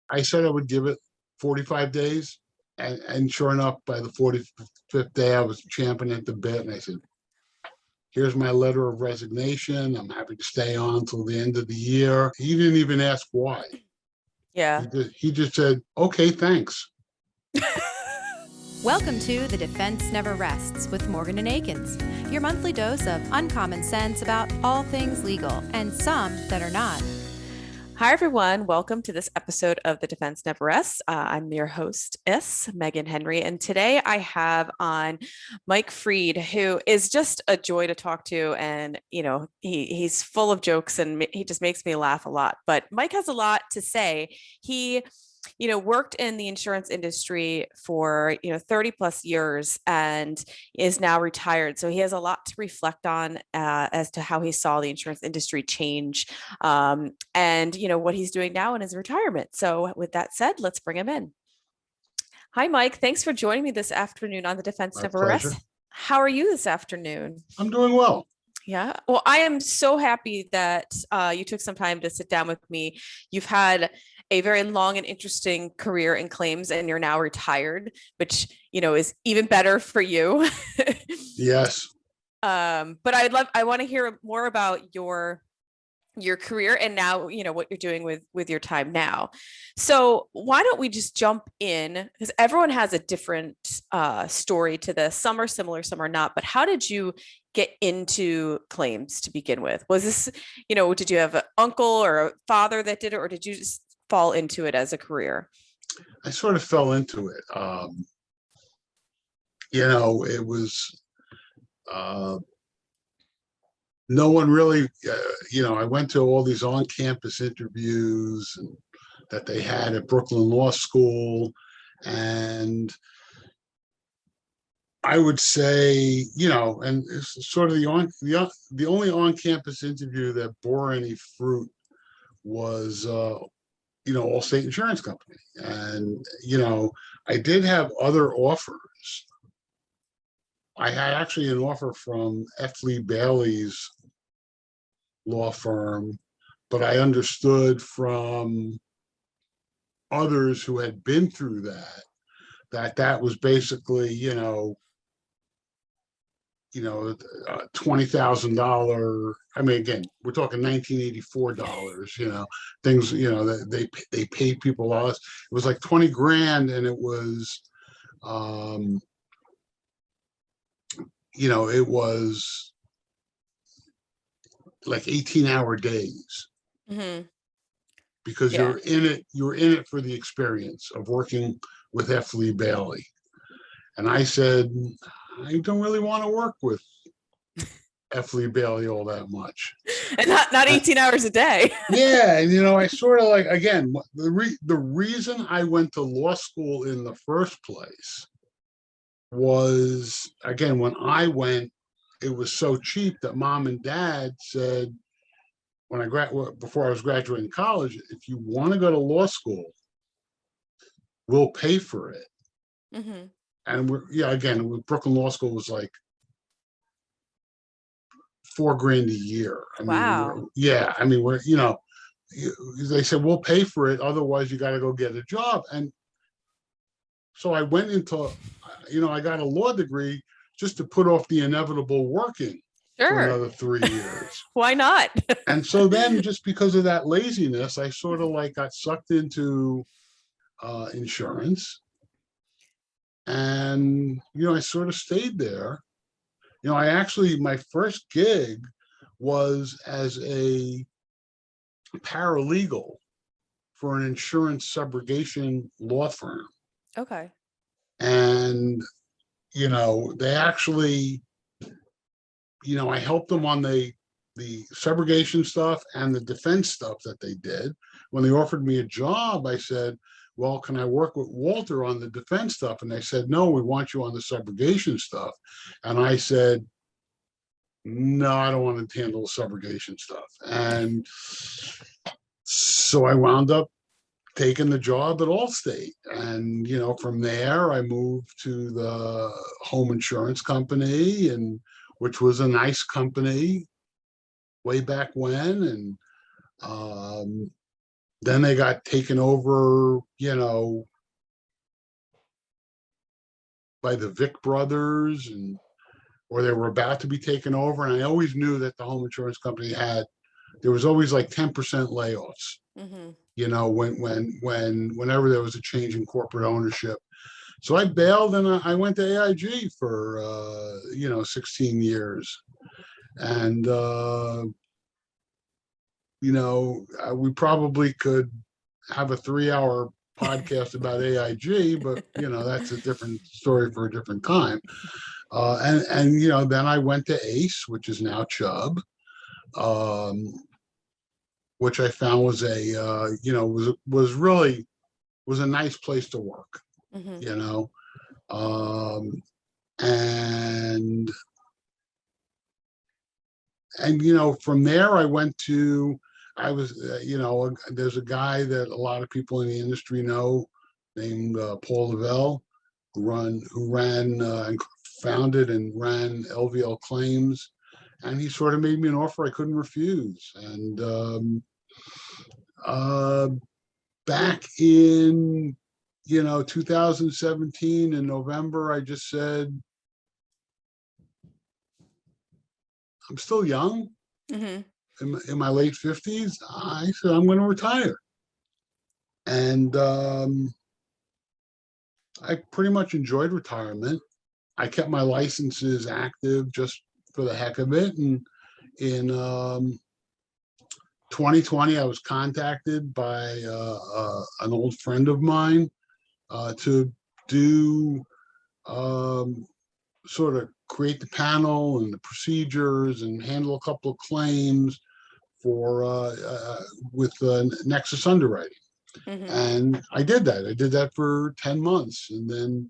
I said I would give it 45 days. And sure enough, by the 45th day, I was champing at the bit. And I said, here's my letter of resignation. I'm happy to stay on till the end of the year. He didn't even ask why. Yeah. He just said, okay, thanks. Welcome to The Defense Never Rests with Morgan and Akins, your monthly dose of uncommon sense about all things legal and some that are not. Hi, everyone. Welcome to this episode of The Defense Never Rests. I'm your host, Megan Henry, and today I have on Mike Freed, who is just a joy to talk to, and he's full of jokes and he just makes me laugh a lot. But Mike has a lot to say. He worked in the insurance industry for 30 plus years and is now retired. So he has a lot to reflect on as to how he saw the insurance industry change and what he's doing now in his retirement. So with that said, let's bring him in. Hi, Mike. Thanks for joining me this afternoon on The Defense Never Rests. How are you this afternoon? I'm doing well. Yeah. Well, I am so happy that you took some time to sit down with me. You've had a very long and interesting career in claims, and you're now retired, which, is even better for you. Yes. But I want to hear more about your career and now, what you're doing with your time now. So why don't we just jump in, because everyone has a different story to this. Some are similar, some are not. But how did you get into claims to begin with? Was this, did you have an uncle or a father that did it, or did you just fall into it as a career? I sort of fell into it. It was no one really, I went to all these on-campus interviews that they had at Brooklyn Law School, and I would say, and it's sort of the only on-campus interview that bore any fruit was Allstate Insurance Company. And, I did have other offers. I had actually an offer from F. Lee Bailey's law firm, but I understood from others who had been through that was basically, $20,000. I mean, again, we're talking $1984, things, that they paid people us. It was like 20 grand, and it was, it was like 18-hour days. Mm-hmm. Because you're in it for the experience of working with F. Lee Bailey. And I said, I don't really want to work with F. Lee Bailey all that much. And not 18 hours a day. Yeah. And, I sort of again, the reason I went to law school in the first place was, again, when I went, it was so cheap that mom and dad said, before I was graduating college, if you want to go to law school, we'll pay for it. Mm-hmm. And again, Brooklyn Law School was like $4,000 a year. Wow. They said, we'll pay for it. Otherwise you got to go get a job. And so I went into, I got a law degree just to put off the inevitable working. Sure. For another 3 years. Why not? And so then, just because of that laziness, I sort of got sucked into insurance. And, I sort of stayed there. My first gig was as a paralegal for an insurance subrogation law firm. Okay. And, they actually, I helped them on the subrogation stuff and the defense stuff that they did. When they offered me a job, I said, well, can I work with Walter on the defense stuff? And they said, no, we want you on the subrogation stuff. And I said, no, I don't want to handle the subrogation stuff. And so I wound up taking the job at Allstate. And, from there, I moved to the home insurance company, which was a nice company way back when. And Then they got taken over, by the Vic brothers, or they were about to be taken over. And I always knew that the home insurance company there was always like 10% layoffs, Mm-hmm. whenever there was a change in corporate ownership. So I bailed and I went to AIG for, 16 years. And, we probably could have a 3-hour podcast about AIG, but, that's a different story for a different time. And then I went to ACE, which is now Chubb, which I found was was a nice place to work, Mm-hmm. And from there I went to, there's a guy that a lot of people in the industry know named Paul Lavelle, who ran and founded and ran LVL Claims, and he sort of made me an offer I couldn't refuse. And back in 2017 in November, I just said, I'm still young, Mm-hmm. in my late 50s. I said, I'm going to retire. And I pretty much enjoyed retirement. I kept my licenses active just for the heck of it. And in 2020, I was contacted by an old friend of mine to do sort of create the panel and the procedures and handle a couple of claims for with Nexus Underwriting. Mm-hmm. And I did that. I did that for 10 months. And then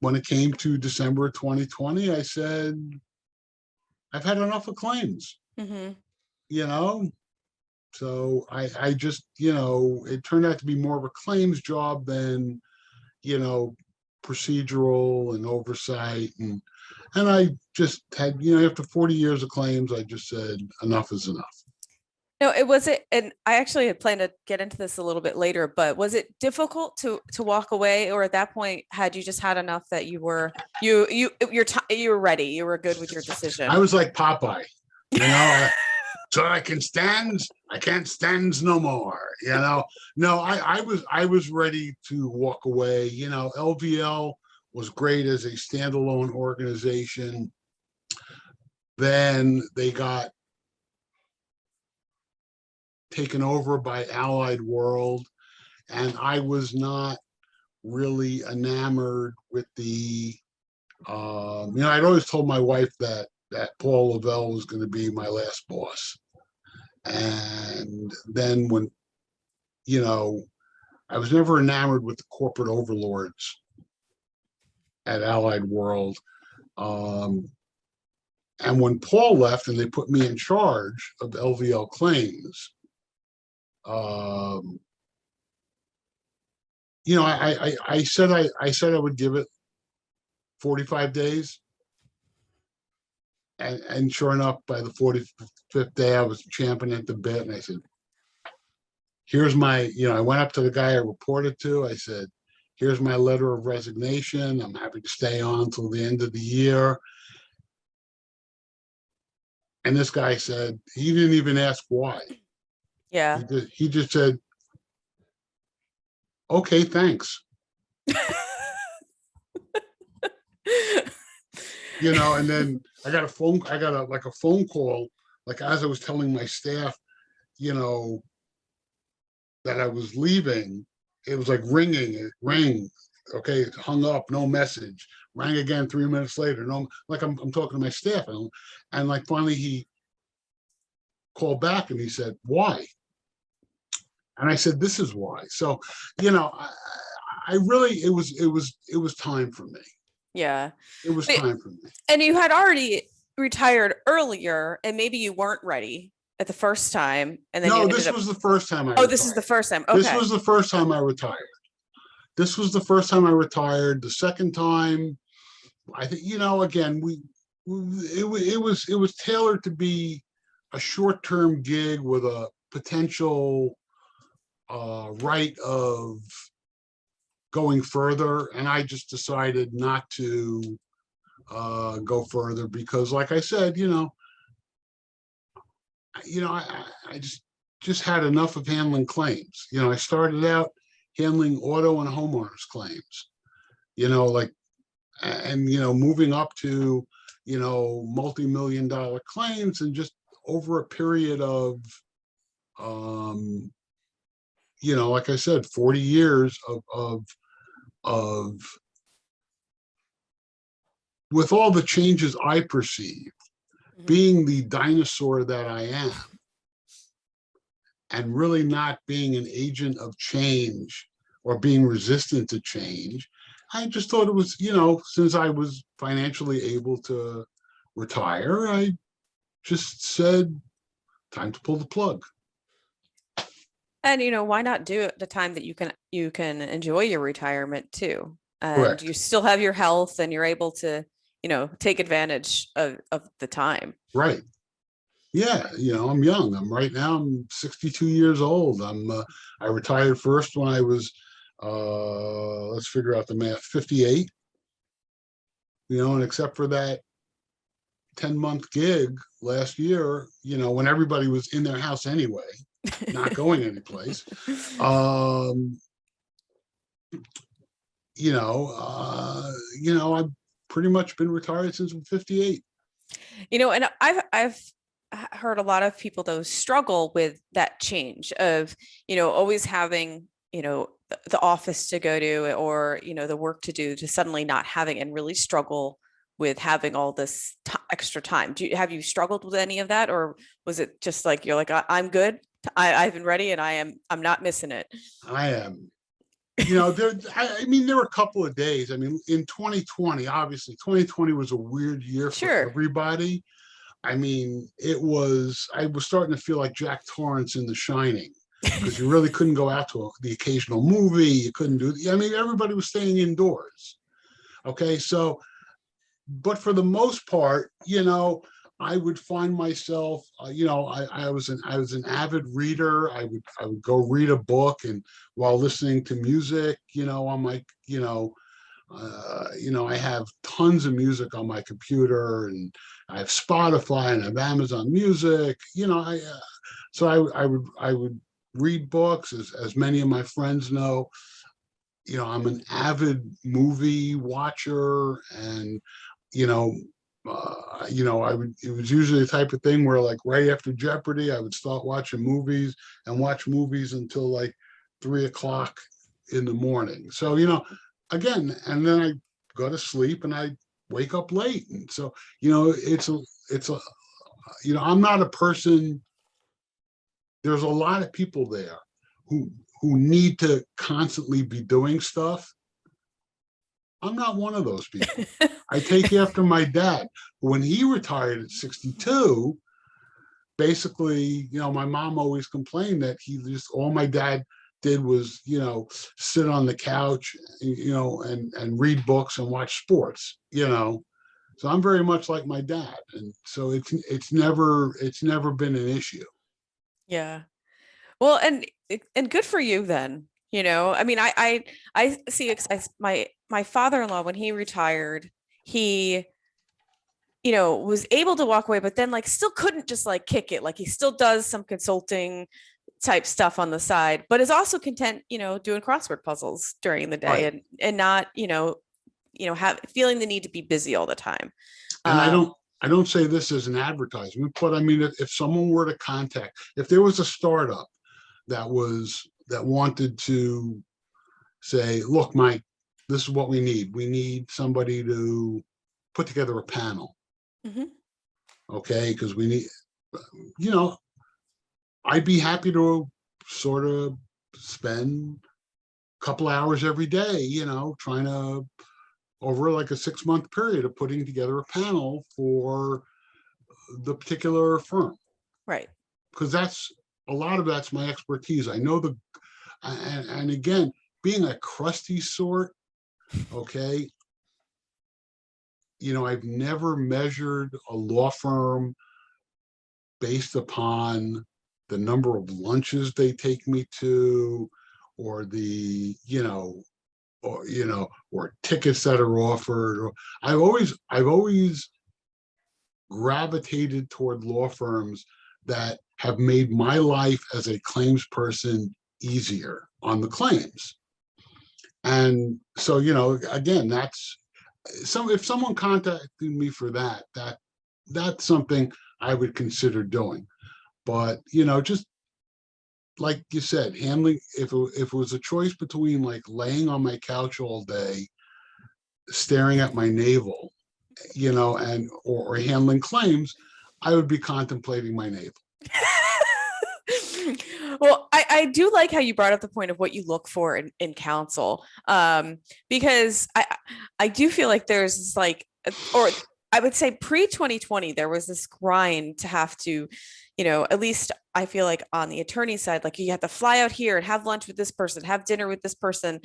when it came to December of 2020, I said, I've had enough of claims, Mm-hmm. So I just, it turned out to be more of a claims job than, procedural and oversight. And I just had, after 40 years of claims, I just said, enough is enough. No, it wasn't, and I actually had planned to get into this a little bit later, but was it difficult to walk away, or at that point had you just had enough that you were you were ready, you were good with your decision? I was like Popeye, so I can stand, I can't stand no more, No, I was ready to walk away. LVL was great as a standalone organization. Then they got taken over by Allied World, and I was not really enamored with the I'd always told my wife that Paul Lavelle was going to be my last boss. And then when I was never enamored with the corporate overlords at Allied World. And when Paul left and they put me in charge of LVL Claims, I said I would give it 45 days. And sure enough, by the 45th day, I was champing at the bit. And I said, here's my, I went up to the guy I reported to. I said, here's my letter of resignation. I'm happy to stay on until the end of the year. And this guy said, he didn't even ask why. Yeah. He just said, okay, thanks. And then I got a phone call, like as I was telling my staff, that I was leaving. It was like ringing, it rang. Okay, it hung up, no message. Rang again 3 minutes later. No, like I'm talking to my staff, and like finally he called back and he said, why? And I said, this is why. So, I really, it was time for me. Yeah. It was time for me. And you had already retired earlier, and maybe you weren't ready at the first time. And then no, this was the first time I retired. this is the first time. Okay. This was the first time I retired. The second time, I think, again, it was tailored to be a short-term gig with a potential right of going further, and I just decided not to go further because, like I said, I just had enough of handling claims. I started out handling auto and homeowners claims, like, and moving up to multi-million-dollar claims, and just over a period of like I said, 40 years of with all the changes I perceive, being the dinosaur that I am, and really not being an agent of change or being resistant to change, I just thought it was, since I was financially able to retire, I just said, time to pull the plug. And why not do it the time that you can enjoy your retirement too, and Correct. you still have your health and you're able to take advantage of the time. Right. Yeah, I'm young. I'm 62 years old. I retired first when I was let's figure out the math, 58. And except for that 10-month gig last year, when everybody was in their house anyway, not going anyplace. I've pretty much been retired since I'm 58. And I've heard a lot of people though struggle with that change of, always having, the office to go to, or, the work to do, to suddenly not having, and really struggle with having all this extra time. Have you struggled with any of that, or was it just like you're like, I'm good, I've been ready, and I'm not missing it? I am. There were a couple of days. In 2020, obviously 2020 was a weird year for everybody. I was starting to feel like Jack Torrance in The Shining, because you really couldn't go out to the occasional movie. You couldn't do, everybody was staying indoors. Okay. So, but for the most part, I would find myself, I was an avid reader. I would go read a book, and while listening to music, on my, I have tons of music on my computer, and I have Spotify, and I have Amazon Music. So I would read books, as many of my friends know. I'm an avid movie watcher, and it was usually the type of thing where, like, right after Jeopardy, I would start watching movies and watch movies until like 3 o'clock in the morning. So, again, and then I go to sleep and I wake up late. And so, I'm not a person, there's a lot of people there who need to constantly be doing stuff. I'm not one of those people. I take after my dad. When he retired at 62, basically, my mom always complained that all my dad did was, sit on the couch, and read books and watch sports, So I'm very much like my dad. And so it's never been an issue. Yeah. Well, and good for you then. I see my father-in-law, when he retired, he, was able to walk away, but then like still couldn't just like kick it. Like he still does some consulting type stuff on the side, but is also content, doing crossword puzzles during the day, Right. and not, feeling the need to be busy all the time. And I don't say this as an advertisement, but if someone were to contact, if there was a startup that wanted to say, look, Mike, this is what we need. We need somebody to put together a panel. Mm-hmm. Okay. Because we need, I'd be happy to sort of spend a couple hours every day, trying to, over like a 6-month period, of putting together a panel for the particular firm. Right. Because a lot of that's my expertise. I know and again, being a crusty sort, okay, I've never measured a law firm based upon the number of lunches they take me to, or the, or tickets that are offered. I've always gravitated toward law firms that have made my life as a claims person easier on the claims. And so, again, if someone contacted me for that's something I would consider doing. But, just like you said, handling, if it was a choice between like laying on my couch all day, staring at my navel, or handling claims, I would be contemplating my navel. Well, I do like how you brought up the point of what you look for in counsel, because I do feel like there's like, or I would say pre-2020, there was this grind to have to, at least I feel like on the attorney side, like you have to fly out here and have lunch with this person, have dinner with this person.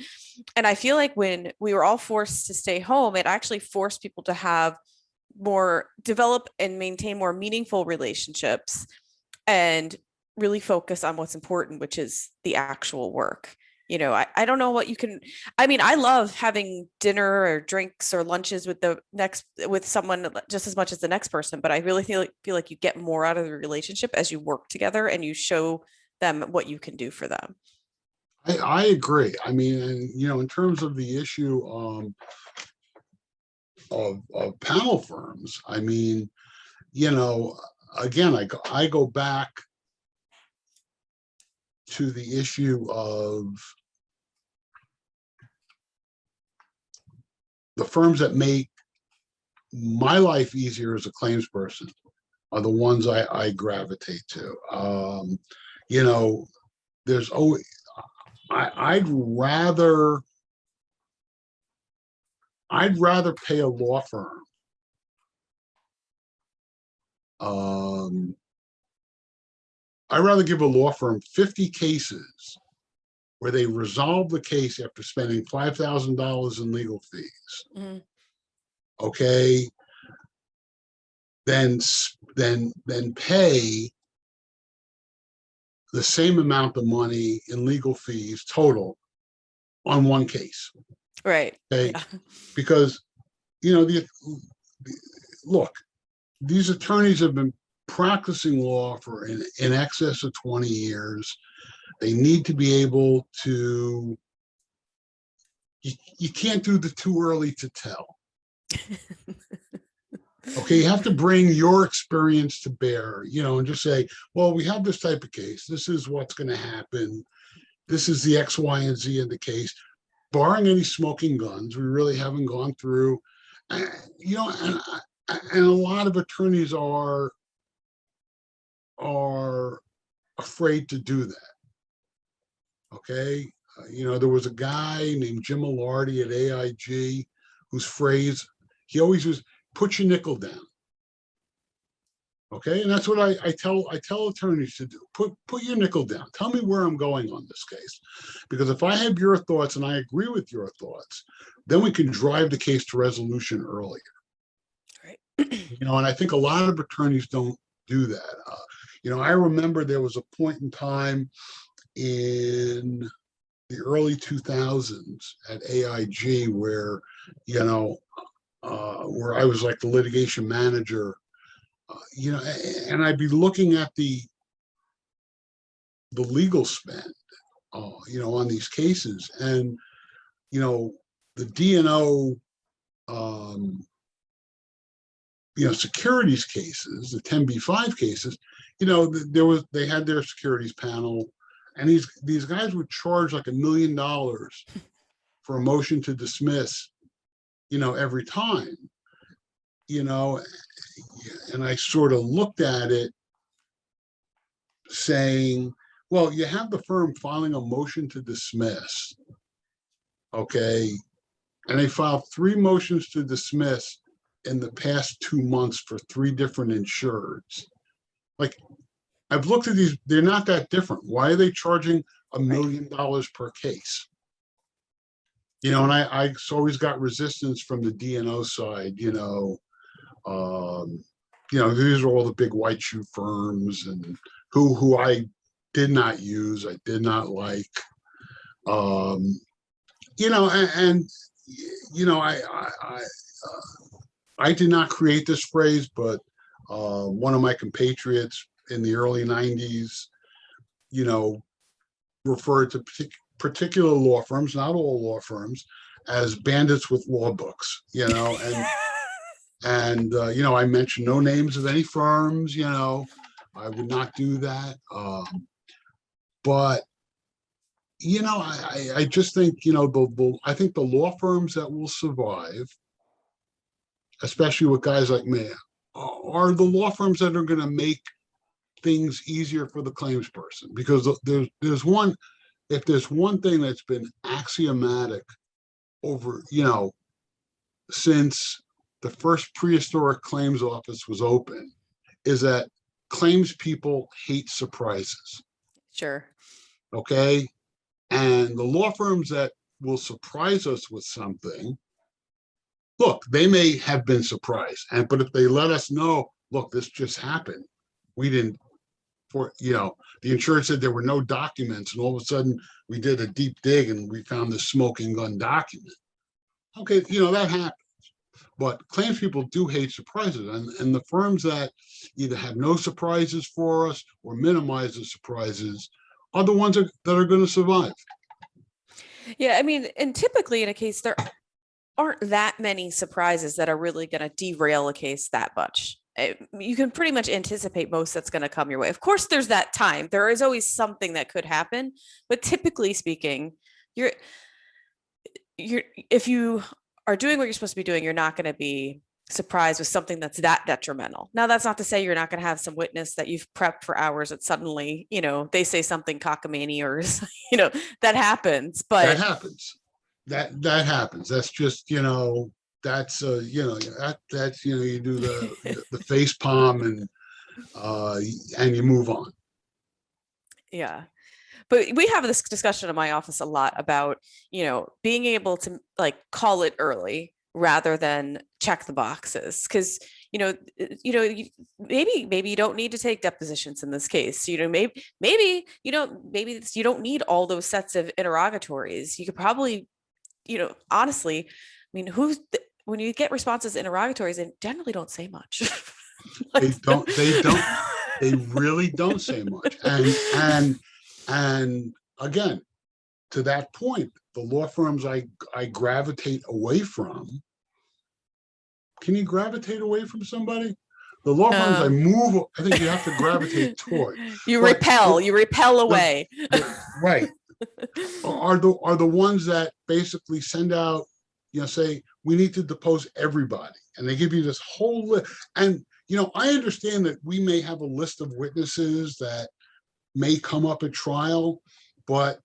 And I feel like when we were all forced to stay home, it actually forced people to develop and maintain more meaningful relationships and really focus on what's important, which is the actual work. I don't know what you can, I love having dinner or drinks or lunches with someone just as much as the next person, but I really feel like you get more out of the relationship as you work together and you show them what you can do for them. I agree. In terms of the issue of panel firms, again, I go back to the issue of the firms that make my life easier as a claims person are the ones I gravitate to. There's always, I'd rather pay a law firm I'd rather give a law firm 50 cases where they resolve the case after spending $5,000 in legal fees. Mm-hmm. Okay, then pay the same amount of money in legal fees total on one case. Right. Okay. Yeah. Because, look, these attorneys have been practicing law for in excess of 20 years. They need to be able to, you can't do the too early to tell. Okay, you have to bring your experience to bear, and just say, well, we have this type of case. This is what's going to happen. This is the X, Y, and Z in the case. Barring any smoking guns, we really haven't gone through, and a lot of attorneys are afraid to do that. Okay, there was a guy named Jim Alardi at AIG whose phrase he always was, "Put your nickel down." Okay, and that's what I tell attorneys to do. Put your nickel down. Tell me where I'm going on this case, because if I have your thoughts and I agree with your thoughts, then we can drive the case to resolution earlier. Right. And I think a lot of attorneys don't do that. I remember there was a point in time in the early 2000s at AIG where, where I was like the litigation manager, and I'd be looking at the legal spend, on these cases, and, the D&O, securities cases, the 10b-5 cases, they had their securities panel, and these guys would charge like $1 million for a motion to dismiss, every time, and I sort of looked at it saying, well, you have the firm filing a motion to dismiss, okay, and they filed 3 motions to dismiss in the past 2 months for 3 different insureds. Like, I've looked at these, they're not that different. Why are they charging $1 million per case? And I always got resistance from the D&O side, these are all the big white shoe firms and who I did not use, I did not like. You know, and you know, I did not create this phrase, but one of my compatriots in the early 90s, you know, referred to particular law firms, not all law firms, as bandits with law books, you know, and you know, I mentioned no names of any firms, you know, I would not do that. But you know, I just think, you know, I think the law firms that will survive, especially with guys like me, are the law firms that are going to make things easier for the claims person. Because there's one, if there's one thing that's been axiomatic over, you know, since the first prehistoric claims office was open, is that claims people hate surprises. Sure. Okay. And the law firms that will surprise us with something, look, they may have been surprised, but if they let us know, look, this just happened, we didn't, for, you know, the insurer said there were no documents, and all of a sudden we did a deep dig and we found this smoking gun document. Okay, you know, that happens. But claims people do hate surprises, and the firms that either have no surprises for us or minimize the surprises are the ones that are going to survive. Yeah, I mean, and typically in a case, there aren't that many surprises that are really going to derail a case that much. You can pretty much anticipate most that's going to come your way. Of course, there's that time. There is always something that could happen, but typically speaking, if you are doing what you're supposed to be doing, you're not going to be surprised with something that's that detrimental. Now, that's not to say you're not going to have some witness that you've prepped for hours that suddenly, you know, they say something cockamamie or, you know, that happens. But that happens. That happens. That's just, you know, that's you know, that's you know, you do the face palm and you move on. Yeah. But we have this discussion in my office a lot about, you know, being able to like call it early rather than check the boxes. Because, you know, maybe you don't need to take depositions in this case. You know, maybe you don't need all those sets of interrogatories. You could probably, you know, honestly, I mean, when you get responses to interrogatories, they generally don't say much. They really don't say much. And again, to that point, the law firms I gravitate away from. Can you gravitate away from somebody? The law firms I move, I think you have to gravitate toward. You repel away. Right. Are the ones that basically send out, you know, say, we need to depose everybody. And they give you this whole list. And, you know, I understand that we may have a list of witnesses that may come up at trial, but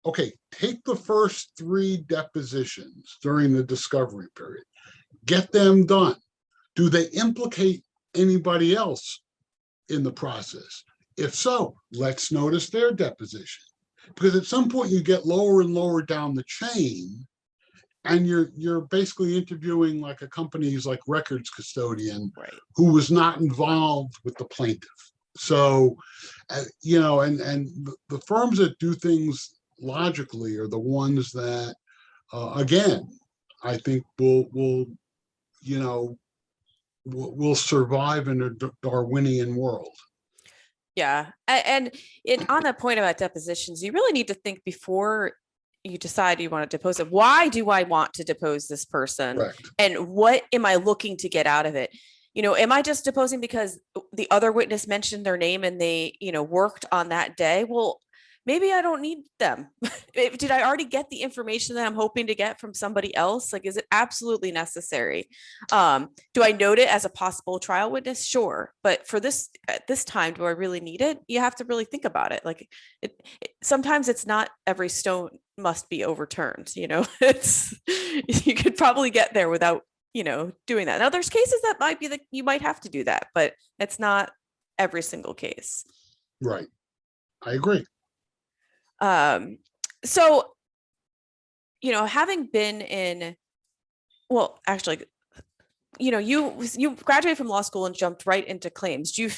okay, take the first 3 depositions during the discovery period, get them done. Do they implicate anybody else in the process? If so, let's notice their deposition. Because at some point you get lower and lower down the chain, and you're basically interviewing like a company's like records custodian, right, who was not involved with the plaintiff. So, you know, and the firms that do things logically are the ones that, again, I think will you know, will survive in a Darwinian world. Yeah. And on that point about depositions, you really need to think before you decide you want to depose it. Why do I want to depose this person? Correct. And what am I looking to get out of it? You know, am I just deposing because the other witness mentioned their name and they, you know, worked on that day? Well, maybe I don't need them. Did I already get the information that I'm hoping to get from somebody else? Like, is it absolutely necessary? Do I note it as a possible trial witness? Sure. But for this, at this time, do I really need it? You have to really think about it. Like sometimes it's not every stone must be overturned. You know, you could probably get there without, you know, doing that. Now there's cases that might be that you might have to do that, but it's not every single case. Right. I agree. So, you know, having been in, well, actually, you graduated from law school and jumped right into claims. Do you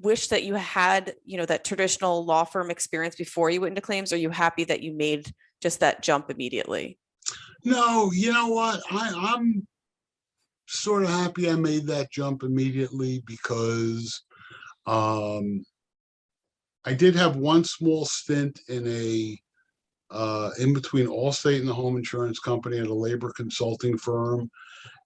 wish that you had, that traditional law firm experience before you went into claims? Or are you happy that you made just that jump immediately? No, you know what? I'm sort of happy I made that jump immediately because I did have one small stint in in between Allstate and the home insurance company at a labor consulting firm.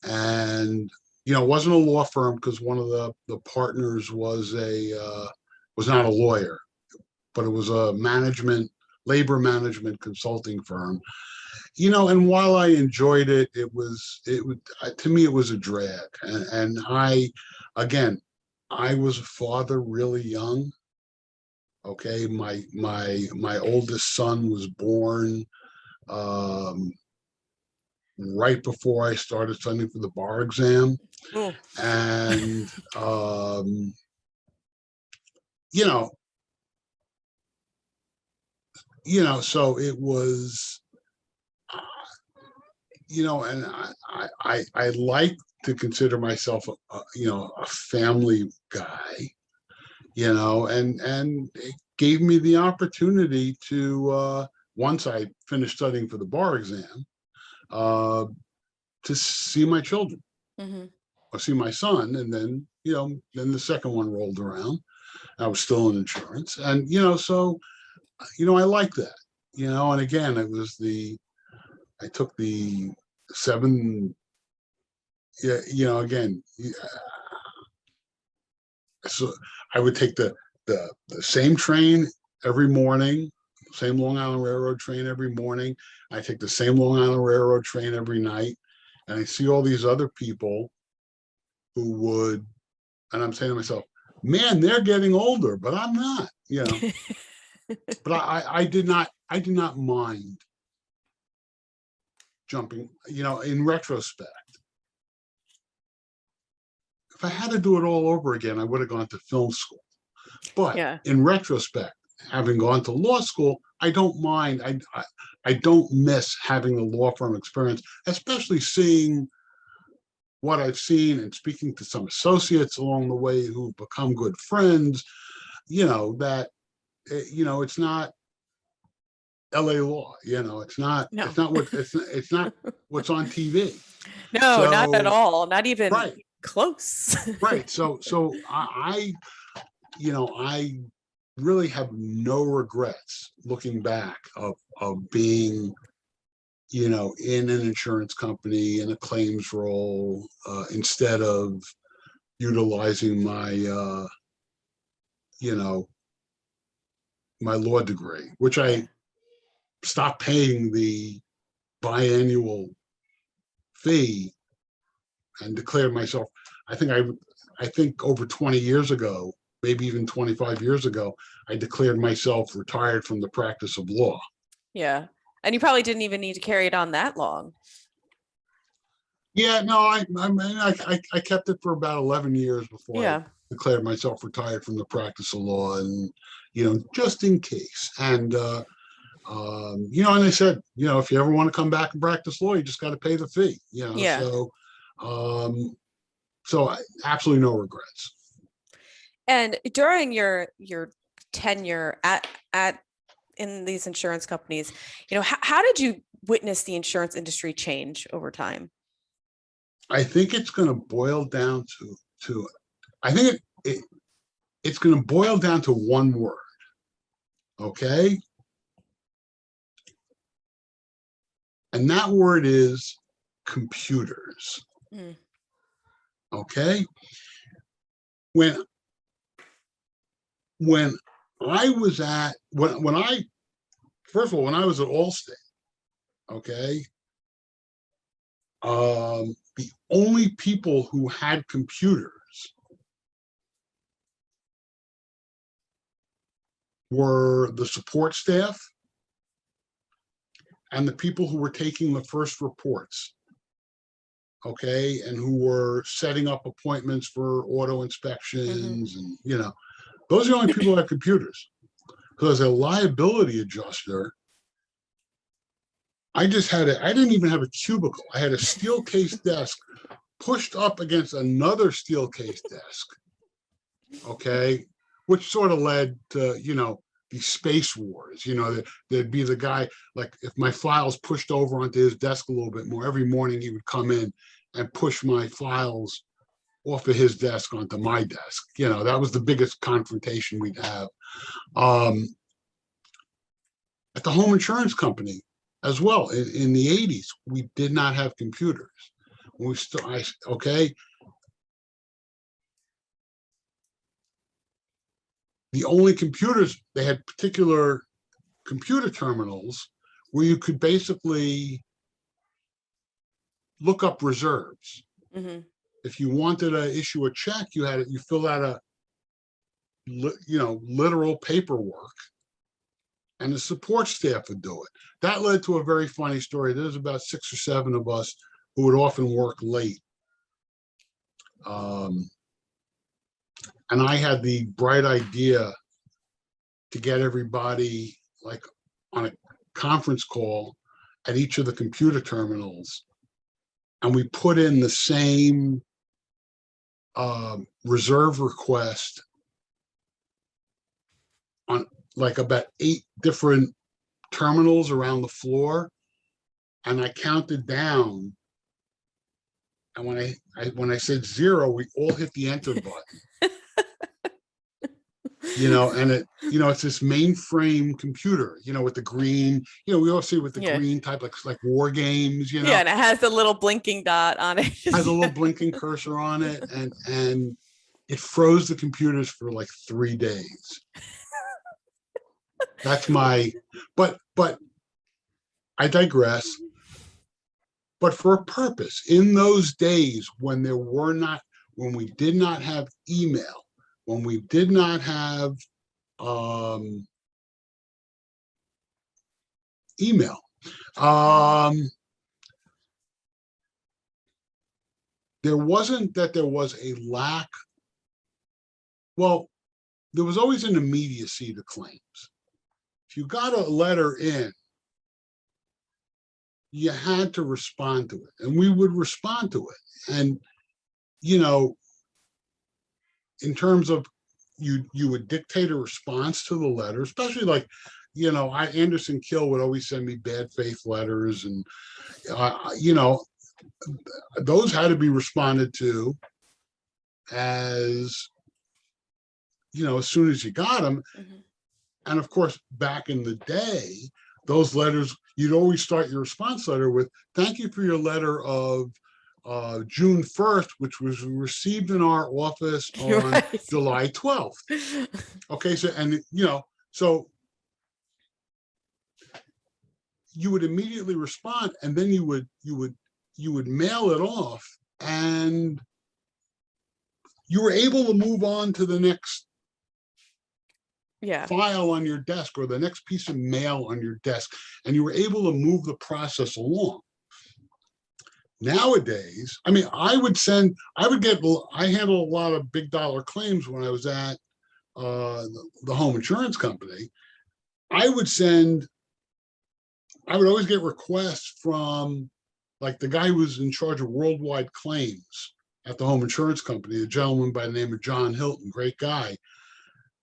And, it wasn't a law firm because one of the partners was not a lawyer, but it was a labor management consulting firm. And while I enjoyed it, to me, it was a drag. And I was a father really young. Okay, my oldest son was born right before I started studying for the bar exam. Oh. And so it was, and I like to consider myself a family guy, and it gave me the opportunity to once I finished studying for the bar exam, to see my children. Mm-hmm. Or see my son, and then the second one rolled around. I was still in insurance, and so I like that, and again, I took the 7, again, so I would take the same train every morning, same Long Island Railroad train every morning. I take the same Long Island Railroad train every night, and I see all these other people who would, and I'm saying to myself, man, they're getting older, but I'm not, but I did not mind jumping, in retrospect. If I had to do it all over again, I would have gone to film school. But in retrospect, having gone to law school, I don't mind. I don't miss having the law firm experience, especially seeing what I've seen and speaking to some associates along the way who've become good friends, that, it's not LA law, it's not what's on TV. No, not at all. Not even close. Right. So I really have no regrets looking back of being, in an insurance company in a claims role, instead of utilizing my my law degree, which I stopped paying the biannual fee and declared myself, I think over 20 years ago, maybe even 25 years ago, I declared myself retired from the practice of law. Yeah. And you probably didn't even need to carry it on that long. Yeah, no, I kept it for about 11 years before I declared myself retired from the practice of law, and just in case. And and they said, if you ever want to come back and practice law, you just got to pay the fee. So absolutely no regrets. And during your tenure in these insurance companies, how did you witness the insurance industry change over time? I think it's going to boil down to I think it's going to boil down to one word. Okay. And that word is computers. Mm. Okay. When I was when I was at Allstate, okay, the only people who had computers were the support staff and the people who were taking the first reports, okay, and who were setting up appointments for auto inspections. Mm-hmm. And those are the only people who had computers. Because as a liability adjuster, I didn't even have a cubicle. I had a steel case desk pushed up against another steel case desk. Okay. Which sort of led to, these space wars. There'd be the guy, like if my files pushed over onto his desk a little bit more, every morning he would come in and push my files off of his desk onto my desk. That was the biggest confrontation we'd have. At the home insurance company as well, in the 80s, we did not have computers. The only computers, they had particular computer terminals where you could basically look up reserves. Mm-hmm. If you wanted to issue a check, you filled out a literal paperwork, and the support staff would do it. That led to a very funny story. There's about 6 or 7 of us who would often work late. And I had the bright idea to get everybody like on a conference call at each of the computer terminals. And we put in the same reserve request on like about 8 different terminals around the floor. And I counted down. And when I said 0, we all hit the enter button. And it's this mainframe computer, with the green, we all see with the green type, like war games, Yeah, and it has the little blinking dot on it. Has a little blinking cursor on it, and it froze the computers for like 3 days. That's but I digress. But for a purpose, in those days when we did not have email, when we did not have email, there wasn't that there was a lack. Well, there was always an immediacy to claims. If you got a letter in, you had to respond to it, and we would respond to it. And, in terms of you would dictate a response to the letter, especially like, Anderson Kill would always send me bad faith letters, and, those had to be responded to as soon as you got them. Mm-hmm. And of course, back in the day, those letters, you'd always start your response letter with, "Thank you for your letter of June 1st, which was received in our office on Right. July 12th. Okay, so you would immediately respond, and then you would mail it off, and you were able to move on to the next file on your desk or the next piece of mail on your desk, and you were able to move the process along. Nowadays, I handled a lot of big dollar claims when I was at the home insurance company. I would always get requests from like the guy who was in charge of worldwide claims at the home insurance company, a gentleman by the name of John Hilton, great guy,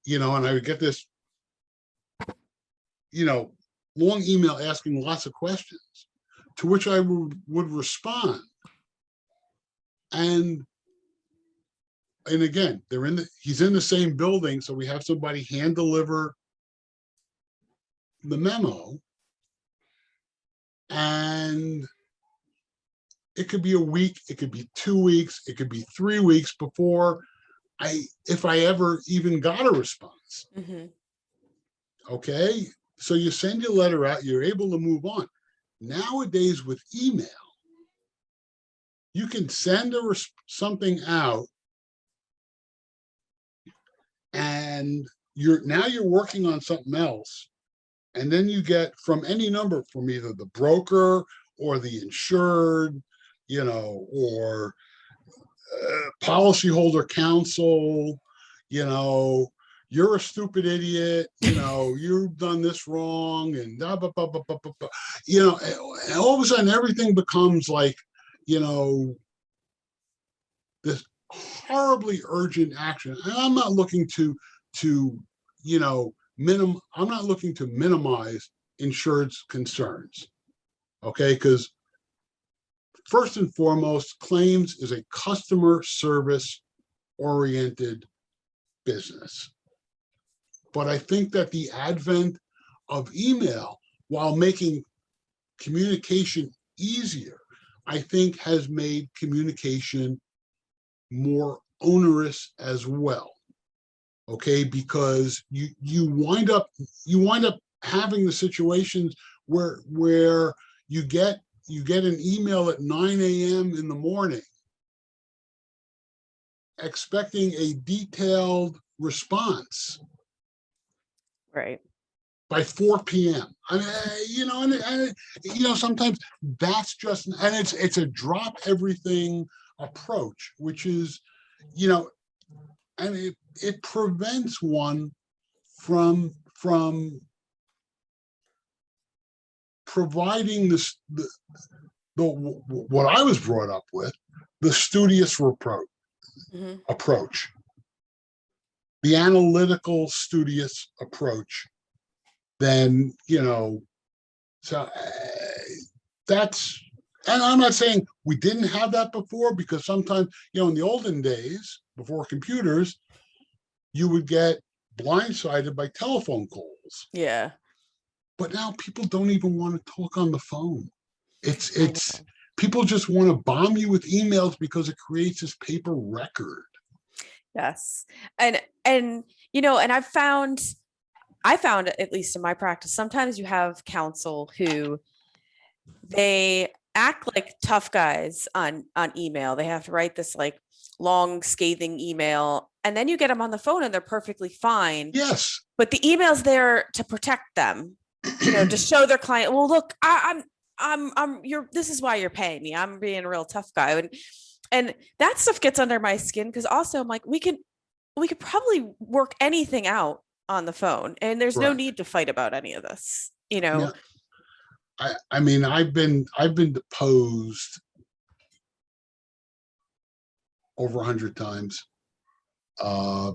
and I would get this, long email asking lots of questions, to which I would respond. And again, he's in the same building, so we have somebody hand deliver the memo, and it could be a week, it could be 2 weeks, it could be 3 weeks before if I ever even got a response. Mm-hmm. Okay, so you send your letter out, you're able to move on. Nowadays with email, you can send something out, and you're working on something else, and then you get from any number, from either the broker or the insured, policyholder counsel, you you're a stupid idiot, you've done this wrong, and blah, blah, blah, blah, blah, blah, blah. And all of a sudden everything becomes like, this horribly urgent action. And I'm not looking to I'm not looking to minimize insured's concerns. Okay, because first and foremost, claims is a customer service oriented business. But I think that the advent of email, while making communication easier, I think has made communication more onerous as well. Okay, because you wind up having the situations where you get an email at 9 a.m. in the morning expecting a detailed response Right. by 4 p.m. I mean, sometimes that's just, and it's a drop everything approach, which is, and it prevents one from providing the what I was brought up with, the studious approach, the analytical studious approach. Then so that's, and I'm not saying we didn't have that before, because sometimes in the olden days before computers, you would get blindsided by telephone calls. Yeah. But now people don't even want to talk on the phone. It's people just want to bomb you with emails because it creates this paper record. Yes. And I found, at least in my practice, sometimes you have counsel who they act like tough guys on email. They have to write this like long scathing email, and then you get them on the phone and they're perfectly fine. Yes. But the email's there to protect them, to show their client, well, look, this is why you're paying me. I'm being a real tough guy. And that stuff gets under my skin, because also I'm like, we could probably work anything out on the phone, and there's no need to fight about any of this, Yeah. I mean, I've been deposed over 100 times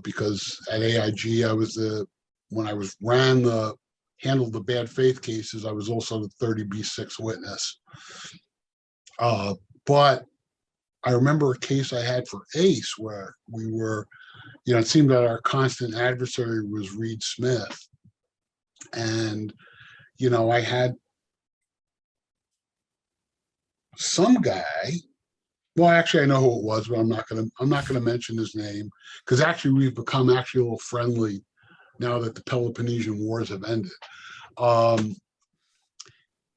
because at AIG when I handled the bad faith cases, I was also the 30B6 witness. But I remember a case I had for ACE where we were, it seemed that our constant adversary was Reed Smith. And, I had some guy, well, actually I know who it was, but I'm not gonna mention his name, because actually we've become a little friendly now that the Peloponnesian Wars have ended.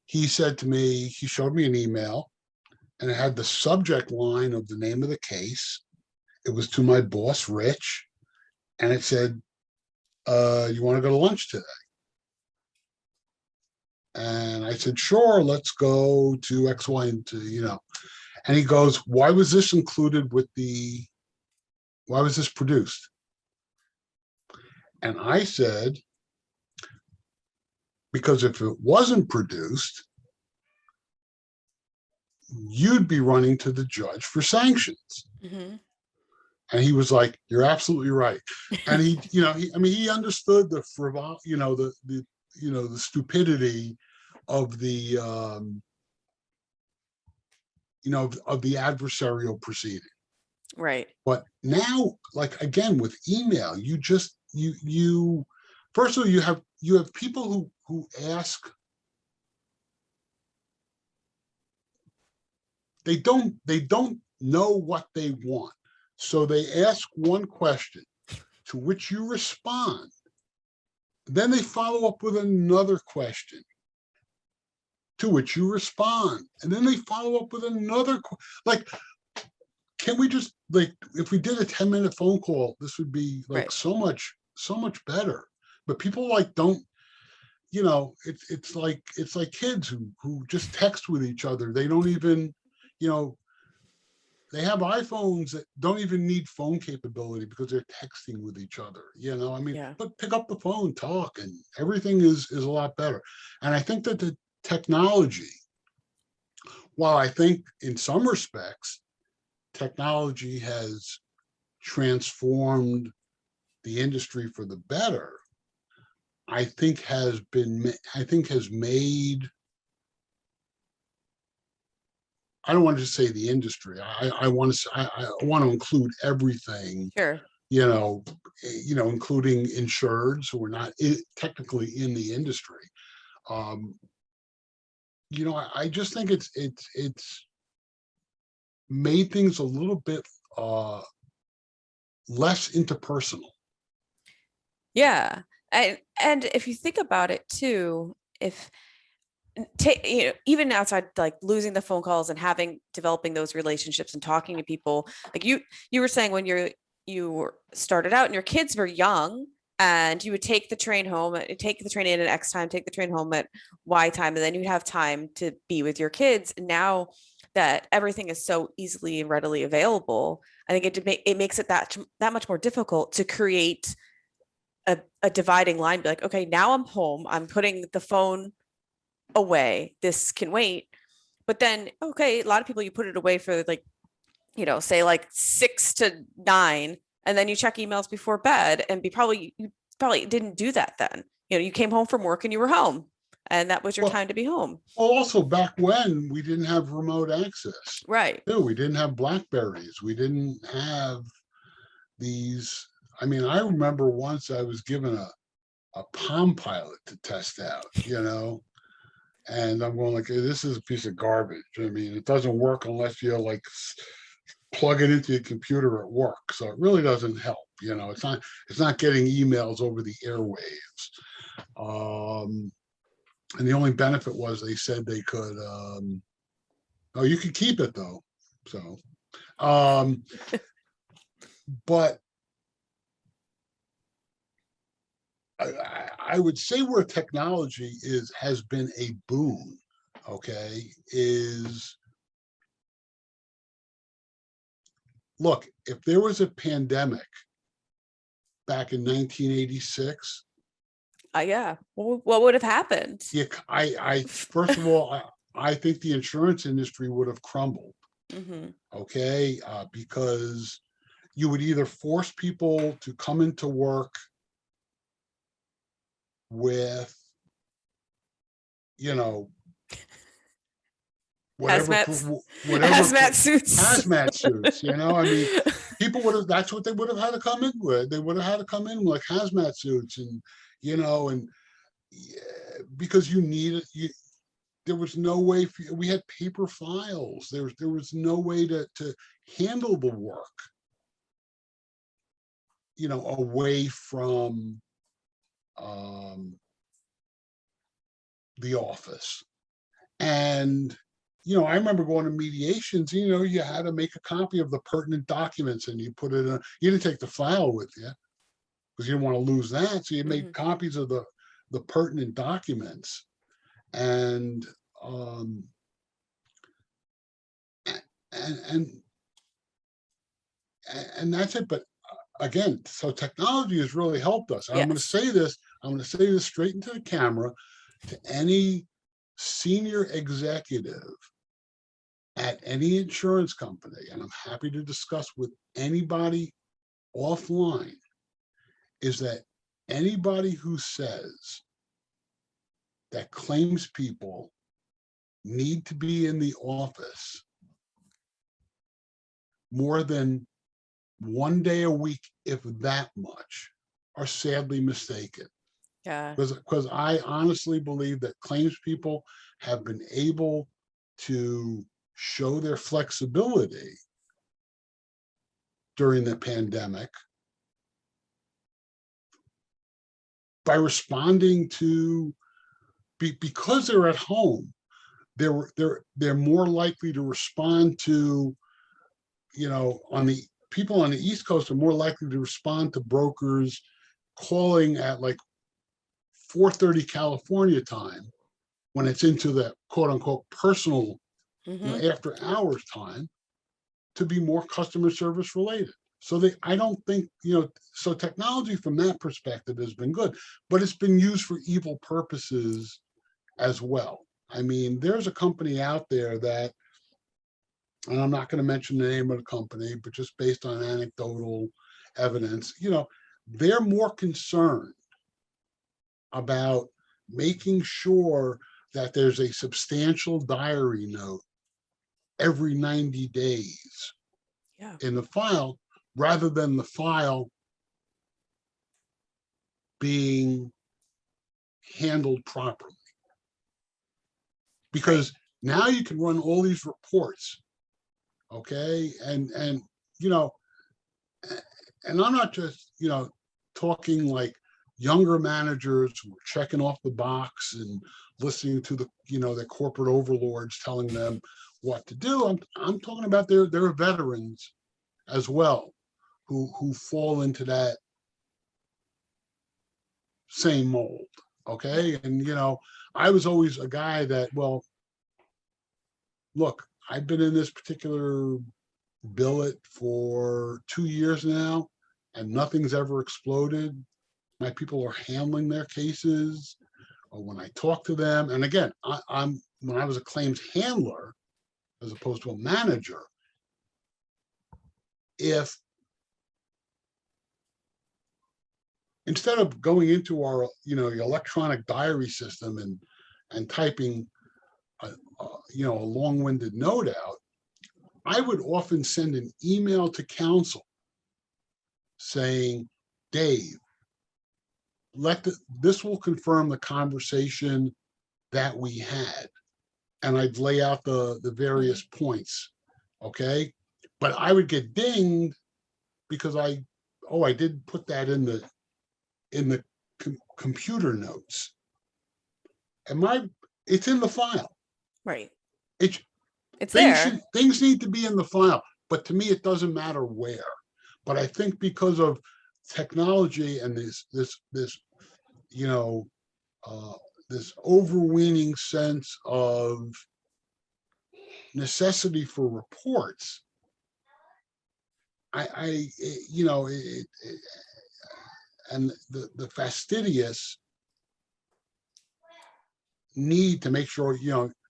He said to me, he showed me an email, and it had the subject line of the name of the case. It was to my boss, Rich, and it said, you want to go to lunch today? And I said, sure, let's go to X, Y, and and he goes, why was this included why was this produced? And I said, because if it wasn't produced, you'd be running to the judge for sanctions. Mm-hmm. And he was like, you're absolutely right. And he understood the the stupidity of the of the adversarial proceeding. Right. But now, like, again, with email, you first of all, you have people who ask, they don't know what they want. So they ask one question to which you respond. Then they follow up with another question to which you respond. And then they follow up with another, like, can we just, like, if we did a 10-minute phone call, this would be like so much better. But people don't, it's like kids who just text with each other. They don't even, they have iPhones that don't even need phone capability because they're texting with each other. I mean, Yeah. but pick up the phone, talk, and everything is a lot better. And I think that the technology, while I think in some respects, technology has transformed the industry for the better, I think has made, I don't want to just say the industry. I want to include everything, Sure. including insureds who are not technically in the industry. I just think it's made things a little bit less interpersonal. Yeah. And if you think about it too, if even outside like losing the phone calls and developing those relationships and talking to people, like you were saying when you started out and your kids were young and you would take the train home, take the train in at X time, take the train home at Y time, and then you'd have time to be with your kids. Now that everything is so easily and readily available, I think it makes it that much more difficult to create a dividing line. Be like, okay, now I'm home. I'm putting the phone away. This can wait. But then, okay, a lot of people, you put it away for like, say like 6 to 9, and then you check emails before bed, and you probably didn't do that then. You came home from work and you were home, and that was your Well, time to be home. also, back when we didn't have remote access. Right. We didn't have Blackberries. We didn't have these. I mean, I remember once I was given a Palm Pilot to test out, and I'm going like, this is a piece of garbage. I mean, it doesn't work unless you like plug it into your computer at work. So it really doesn't help. It's not getting emails over the airwaves. And the only benefit was they said they could, you could keep it though. So, but I would say where technology has been a boon, okay, is, look, if there was a pandemic back in 1986, Yeah. What would have happened? First of all, I think the insurance industry would have crumbled, okay, because you would either force people to come into work with, whatever hazmat suits. Hazmat suits, I mean, people that's what they would have had to come in with. They would have had to come in with like hazmat suits and, because there was no way we had paper files. There was no way to handle the work, away from the office. And I remember going to mediations, you had to make a copy of the pertinent documents and you put it in. You didn't take the file with you because you didn't want to lose that. So you made copies of the pertinent documents. And that's it. But again, so technology has really helped us. And Yes. I'm going to say this straight into the camera to any senior executive at any insurance company, and I'm happy to discuss with anybody offline, is that anybody who says that claims people need to be in the office more than one day a week, if that much, are sadly mistaken. Yeah. Because I honestly believe that claims people have been able to show their flexibility during the pandemic by responding to, because they're at home, they're more likely to respond to, on the people on the East Coast are more likely to respond to brokers calling at like 4:30 California time when it's into the quote unquote personal, after hours time, to be more customer service related. So I don't think, so technology from that perspective has been good, but it's been used for evil purposes as well. I mean, there's a company out there that, and I'm not going to mention the name of the company, but just based on anecdotal evidence, they're more concerned about making sure that there's a substantial diary note every 90 days in the file, rather than the file being handled properly. Because now you can run all these reports, okay? And I'm not just, talking like younger managers who are checking off the box and listening to the corporate overlords telling them what to do. I'm talking about their veterans as well, who fall into that same mold. Okay. And, I was always a guy that, well, look, I've been in this particular billet for 2 years now, and nothing's ever exploded. My people are handling their cases, or when I talk to them. And again, when I was a claims handler, as opposed to a manager, if instead of going into our, electronic diary system and typing a long-winded note out, I would often send an email to counsel saying, Dave, this will confirm the conversation that we had. And I'd lay out the various points, okay? But I would get dinged because I did put that in the computer notes. And it's in the file. Right. It's there. Things need to be in the file, but to me, it doesn't matter where. But I think because of technology and this overweening sense of necessity for reports, and the fastidious need to make sure,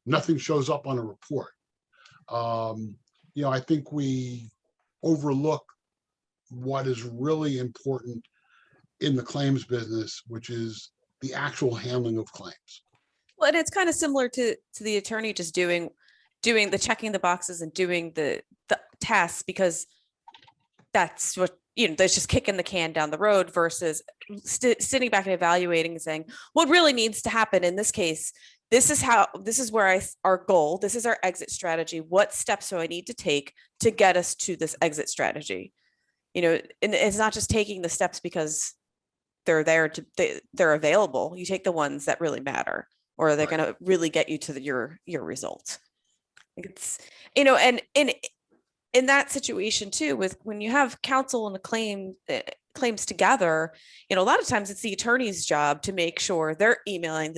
nothing shows up on a report. I think we overlook what is really important in the claims business, which is the actual handling of claims. Well, and it's kind of similar to the attorney just doing the checking the boxes and doing the tasks, because that's what, there's just kicking the can down the road versus sitting back and evaluating and saying, what really needs to happen in this case? This is where our goal, this is our exit strategy. What steps do I need to take to get us to this exit strategy? And it's not just taking the steps because they're available. You take the ones that really matter, or they're going to really get you to your result. It's, and in that situation too, with when you have counsel and a claims together, a lot of times it's the attorney's job to make sure they're emailing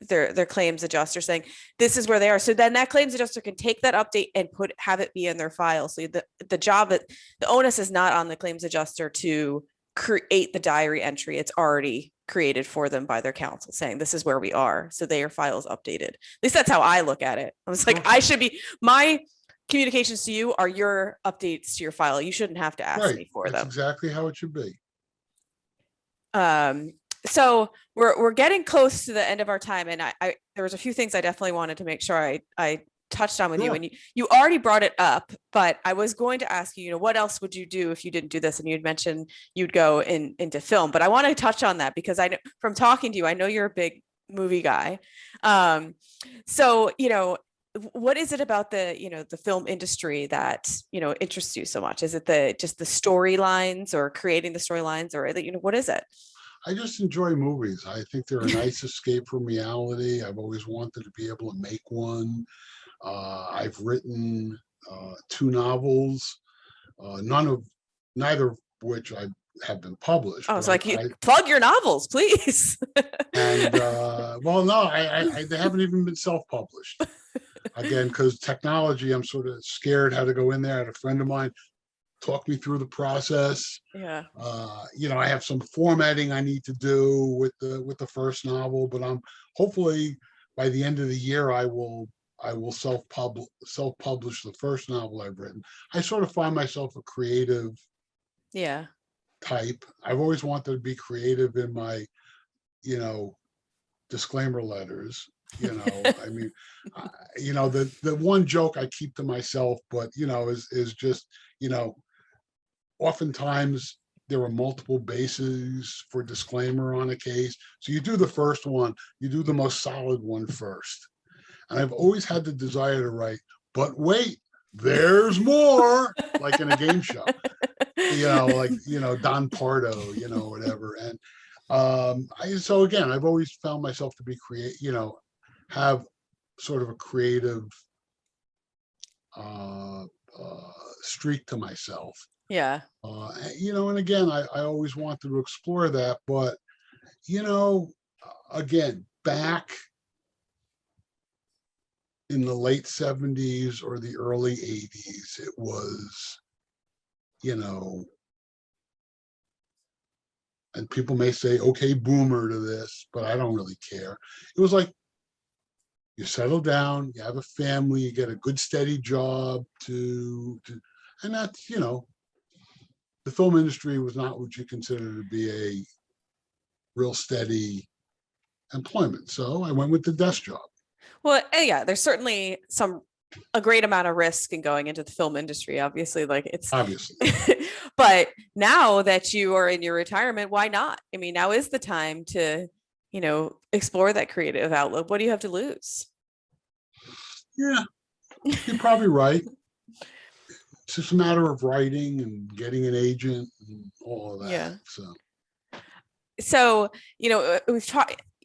their claims adjuster saying this is where they are. So then that claims adjuster can take that update and have it be in their file. So the onus is not on the claims adjuster to create the diary entry. It's already created for them by their counsel saying this is where we are. So their file is updated. At least that's how I look at it. I was like, my communications to you are your updates to your file. You shouldn't have to ask me for them. That's exactly how it should be. So we're getting close to the end of our time, and I there was a few things I definitely wanted to make sure I touched on with you, and you already brought it up, but I was going to ask you, what else would you do if you didn't do this? And you'd mentioned you'd go into film, but I want to touch on that because I know from talking to you, I know you're a big movie guy. So what is it about the film industry that interests you so much? Is it just the storylines or creating the storylines, or what is it? I just enjoy movies. I think they're a nice escape from reality. I've always wanted to be able to make one. I've written 2 novels, neither of which I have been published. I was like, plug your novels, please. And well, no, they haven't even been self-published. again, because technology, I'm sort of scared how to go in there. I had a friend of mine talk me through the process. Yeah. I have some formatting I need to do with the first novel, but I'm hopefully by the end of the year I will self-publish the first novel I've written. I sort of find myself a creative Yeah. type. I've always wanted to be creative in my, disclaimer letters. I mean, the one joke I keep to myself, but is just, oftentimes there are multiple bases for disclaimer on a case. So you do the first one, you do the most solid one first. And I've always had the desire to write, but wait, there's more, like in a game show, Don Pardo, whatever. And so again, I've always found myself to be have sort of a creative streak to myself. Yeah. And again, I always wanted to explore that, but again, back in the late 70s or the early 80s, it was, and people may say, okay, boomer to this, but I don't really care. It was like, you settle down, you have a family, you get a good steady job and that's, the film industry was not what you consider to be a real steady employment. So I went with the desk job. Well, yeah, there's certainly a great amount of risk in going into the film industry, obviously, Obviously. But now that you are in your retirement, why not? I mean, now is the time to, explore that creative outlook. What do you have to lose? Yeah, you're probably right. It's just a matter of writing and getting an agent and all of that. Yeah. So,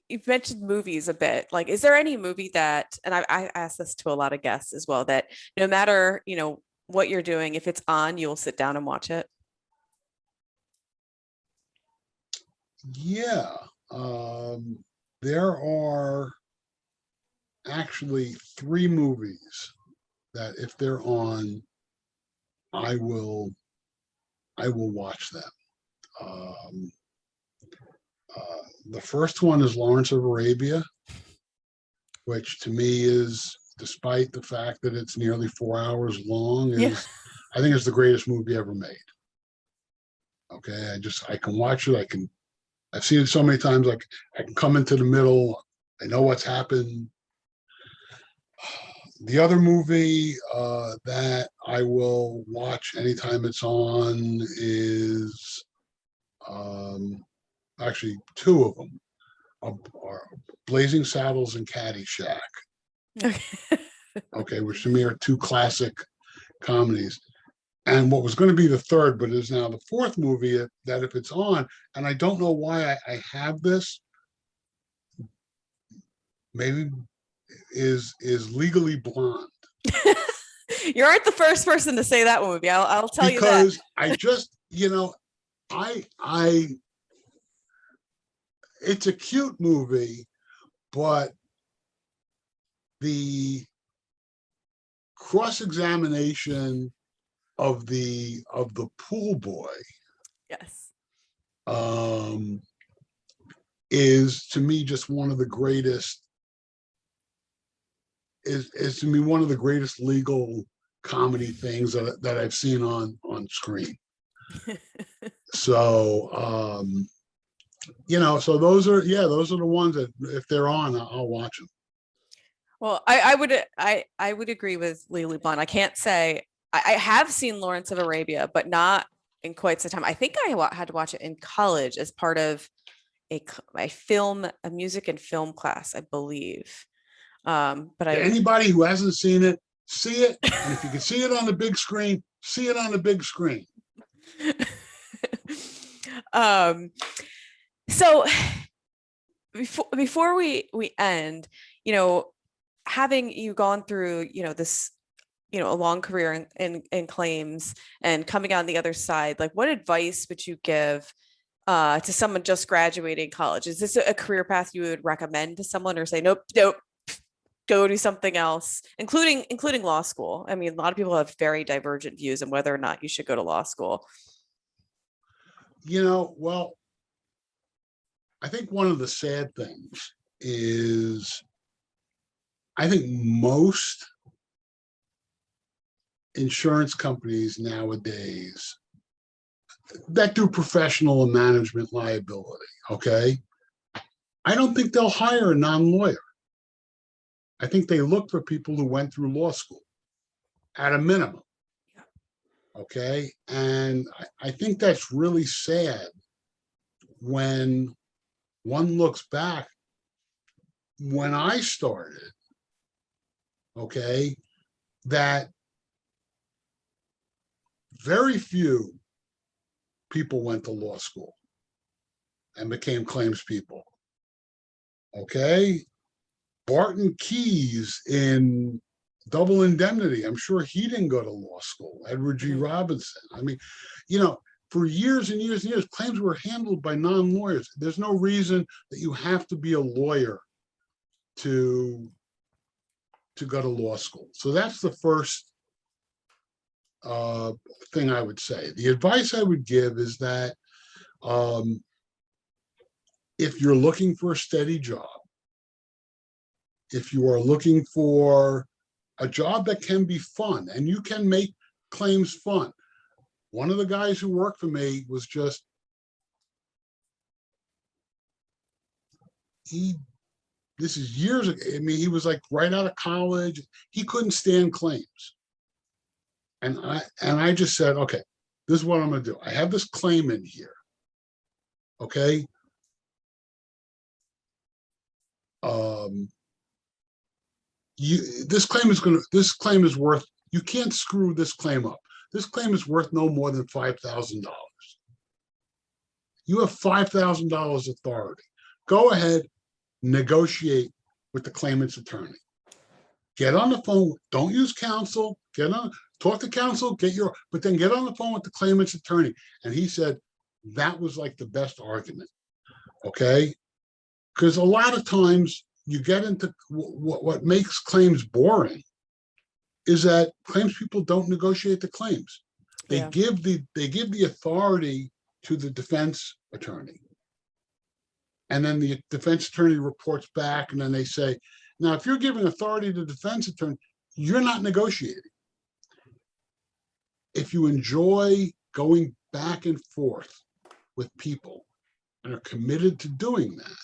you've mentioned movies a bit. Like, is there any movie that, and I asked this to a lot of guests as well, that no matter, what you're doing, if it's on, you'll sit down and watch it? Yeah. There are actually 3 movies that if they're on, I will watch them. The first one is Lawrence of Arabia, which to me is, despite the fact that it's nearly 4 hours long, I think it's the greatest movie ever made. Okay, I can watch it. I've seen it so many times. Like, I can come into the middle. I know what's happened. The other movie that I will watch anytime it's on is actually 2 of them are Blazing Saddles and Caddyshack. Okay, which to me are 2 classic comedies. And what was going to be the third, but is now the 4th movie that if it's on, and I don't know why I have this, maybe is Legally Blonde. You aren't the first person to say that movie. I'll tell you that. Because I just, it's a cute movie, but the cross-examination of the pool boy, yes, is to me just one of the greatest, is to me one of the greatest legal comedy things that I've seen on screen. So so those are the ones that if they're on, I'll watch them. Well, I would agree with Legally Blonde. I can't say I have seen Lawrence of Arabia, but not in quite some time. I think I had to watch it in college as part of a music and film class, I believe. But Anybody who hasn't seen it, see it, and if you can see it on the big screen, see it on the big screen. So before we end, having you gone through, this, a long career in claims and coming on the other side, like, what advice would you give to someone just graduating college? Is this a career path you would recommend to someone, or say, nope, go do something else, including law school. I mean, a lot of people have very divergent views on whether or not you should go to law school. Well, I think one of the sad things is I think most insurance companies nowadays that do professional and management liability, okay, I don't think they'll hire a non-lawyer. I think they look for people who went through law school at a minimum. Okay. And I think that's really sad when one looks back. When I started, okay, that very few people went to law school and became claims people. Okay. Barton Keyes in Double Indemnity, I'm sure he didn't go to law school. Edward G. Robinson. I mean, for years and years and years, claims were handled by non-lawyers. There's no reason that you have to be a lawyer to go to law school. So that's the first thing I would say. The advice I would give is that if you're looking for a steady job, if you are looking for a job that can be fun and you can make claims fun. One of the guys who worked for me was this is years ago. I mean, he was like right out of college. He couldn't stand claims. And I just said, okay, this is what I'm going to do. I have this claim in here. Okay. This claim is worth, you can't screw this claim up. This claim is worth no more than $5,000. You have $5,000 authority. Go ahead, negotiate with the claimant's attorney. Get on the phone. Don't use counsel. Talk to counsel, but then get on the phone with the claimant's attorney. And he said that was like the best argument. Okay. Because a lot of times you get into what makes claims boring is that claims people don't negotiate the claims. They give the authority to the defense attorney. And then the defense attorney reports back, and then they say, now, if you're giving authority to the defense attorney, you're not negotiating. If you enjoy going back and forth with people and are committed to doing that,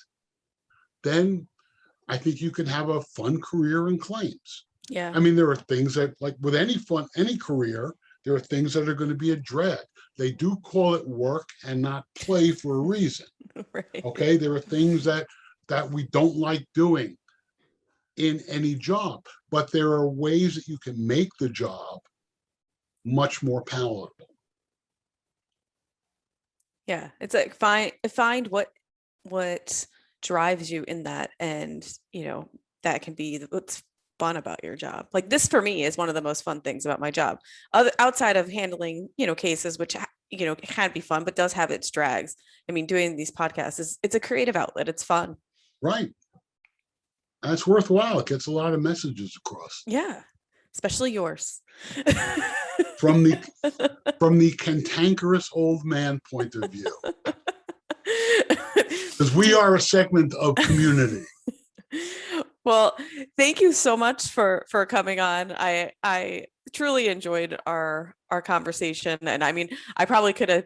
then I think you can have a fun career in claims. Yeah. I mean, there are things that, like with any career, there are things that are going to be a drag. They do call it work and not play for a reason. Right. Okay. There are things that we don't like doing in any job, but there are ways that you can make the job much more palatable. Yeah. It's like find what drives you in that, and that can be what's fun about your job. Like this for me is one of the most fun things about my job, outside of handling cases, which can be fun but does have its drags. I mean, doing these podcasts it's a creative outlet. It's fun. Right. That's worthwhile. It gets a lot of messages across. Yeah, especially yours. from the cantankerous old man point of view. Because we are a segment of community. Well, thank you so much for coming on. I truly enjoyed our conversation, and I mean, I probably could have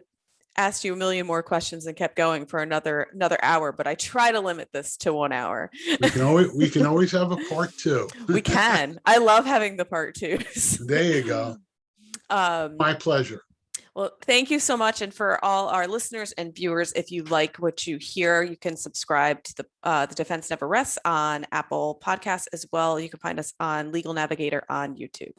asked you a million more questions and kept going for another hour, but I try to limit this to 1 hour. We can always have a part two. We can. I love having the part twos. There you go. My pleasure. Well, thank you so much. And for all our listeners and viewers, if you like what you hear, you can subscribe to the Defense Never Rests on Apple Podcasts as well. You can find us on Legal Navigator on YouTube.